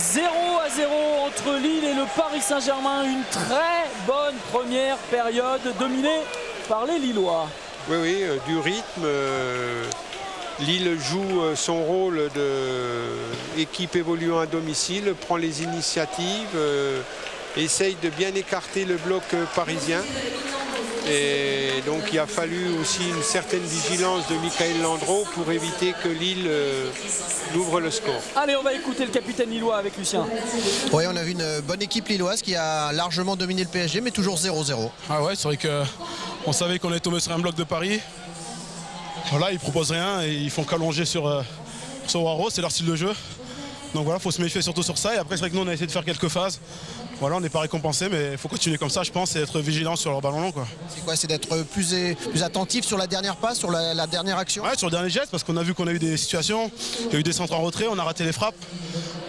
0-0 entre Lille et le Paris Saint-Germain. Une très bonne première période dominée par les Lillois. Oui, oui, du rythme. Lille joue son rôle d'équipe évoluant à domicile, prend les initiatives, essaye de bien écarter le bloc parisien. Et donc il a fallu aussi une certaine vigilance de Michael Landreau pour éviter que Lille n'ouvre le score. Allez, on va écouter le capitaine lillois avec Lucien. Oui, on a vu une bonne équipe lilloise qui a largement dominé le PSG, mais toujours 0-0. Ah ouais, c'est vrai qu'on savait qu'on est tombé sur un bloc de Paris. Voilà, ils proposent rien et ils font qu'allonger sur Waro, c'est leur style de jeu. Donc voilà, il faut se méfier surtout sur ça. Et après, c'est vrai que nous, on a essayé de faire quelques phases. Voilà, on n'est pas récompensé, mais il faut continuer comme ça, je pense, et être vigilant sur leur ballon long. C'est quoi? C'est d'être plus attentif sur la dernière passe, sur la dernière action? Ouais, sur le dernier geste, parce qu'on a vu qu'on a eu des situations, il y a eu des centres en retrait, on a raté les frappes.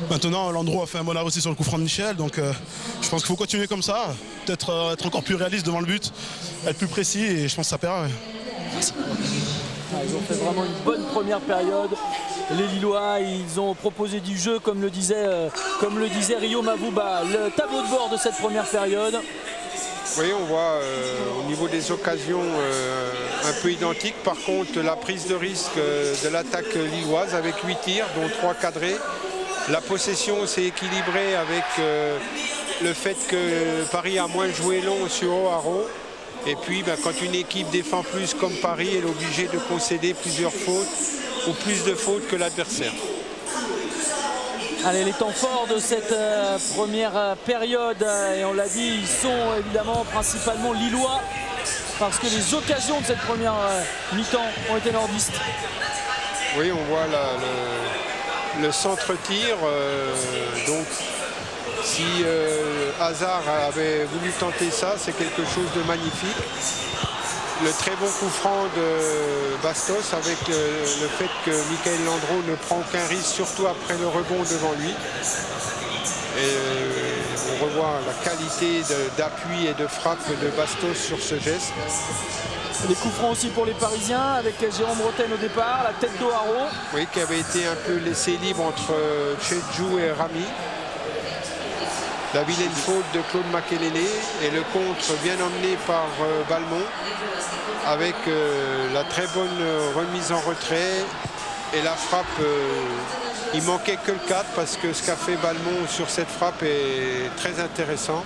Maintenant, Landreau a fait un bon arrêt aussi sur le coup franc de Michel, donc je pense qu'il faut continuer comme ça, peut-être être encore plus réaliste devant le but, être plus précis, et je pense que ça paiera. Ouais. Merci. Ils ont fait vraiment une bonne première période. Les Lillois, ils ont proposé du jeu, comme le disait Rio Mavouba. Le tableau de bord de cette première période. Oui, on voit au niveau des occasions un peu identique. Par contre, la prise de risque de l'attaque lilloise avec 8 tirs, dont 3 cadrés. La possession s'est équilibrée avec le fait que Paris a moins joué long sur O'Haro. Et puis, quand une équipe défend plus comme Paris, elle est obligée de concéder plusieurs fautes ou plus de fautes que l'adversaire. Allez, les temps forts de cette première période, et on l'a dit, ils sont évidemment principalement lillois, parce que les occasions de cette première mi-temps ont été nordistes. Oui, on voit le centre-tir, donc si Hazard avait voulu tenter ça, c'est quelque chose de magnifique. Le très bon coup franc de Bastos avec le fait que Michael Landreau ne prend aucun risque, surtout après le rebond devant lui. Et on revoit la qualité d'appui et de frappe de Bastos sur ce geste. Les coups francs aussi pour les Parisiens avec Jérôme Roten au départ, la tête d'Oharo. Oui, qui avait été un peu laissé libre entre Tchédjou et Rami. La vilaine faute de Claude Makelele et le contre bien emmené par Balmont avec la très bonne remise en retrait et la frappe. Il manquait que le 4 parce que ce qu'a fait Balmont sur cette frappe est très intéressant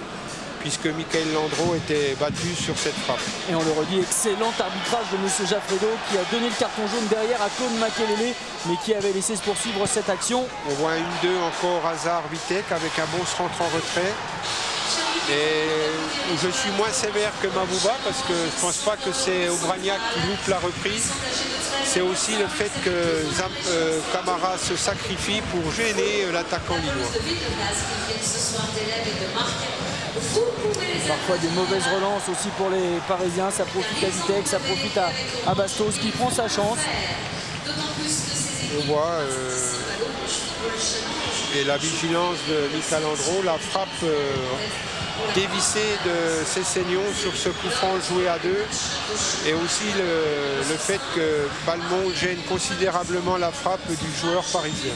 puisque Michael Landreau était battu sur cette frappe. Et on le redit, excellent arbitrage de M. Jaffredo qui a donné le carton jaune derrière à Claude Makelele, mais qui avait laissé se poursuivre cette action. On voit une 2 encore Hazard-Vitek avec un bon centre en retrait. Et je suis moins sévère que Mavouba parce que je ne pense pas que c'est Obraniak qui loupe la reprise. C'est aussi le fait que Camara se sacrifie pour gêner l'attaquant lillois. Parfois des mauvaises relances aussi pour les Parisiens, ça profite à Vitek, ça profite à Bastos qui prend sa chance. On voit et la vigilance de Michael Landreau, la frappe dévissée de Cessignon sur ce coup franc joué à 2 et aussi le fait que Balmont gêne considérablement la frappe du joueur parisien.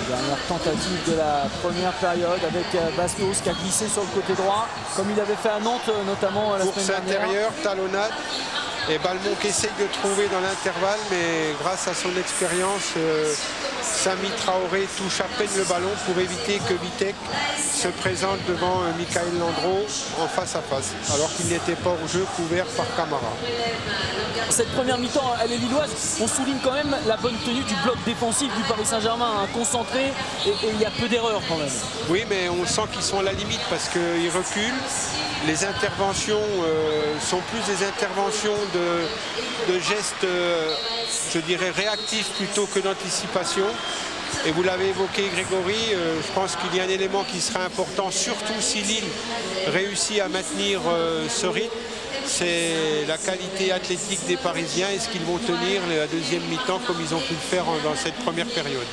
Dernière tentative de la première période avec Bastos qui a glissé sur le côté droit, comme il avait fait à Nantes notamment la course semaine dernière. intérieure, talonnade, et Balmont qui essaye de trouver dans l'intervalle, mais grâce à son expérience, Samy Traoré touche à peine le ballon pour éviter que Vitek se présente devant Michael Landreau en face à face, alors qu'il n'était pas hors jeu couvert par Camara. Cette première mi-temps, elle est lilloise. On souligne quand même la bonne tenue du bloc défensif du Paris Saint-Germain, concentré, et il y a peu d'erreurs quand même. Oui, mais on sent qu'ils sont à la limite parce qu'ils reculent. Les interventions sont plus des interventions de gestes, je dirais, réactifs plutôt que d'anticipation. Et vous l'avez évoqué, Grégory, je pense qu'il y a un élément qui sera important, surtout si Lille réussit à maintenir ce rythme. C'est la qualité athlétique des Parisiens. Est-ce qu'ils vont tenir la deuxième mi-temps comme ils ont pu le faire dans cette première période?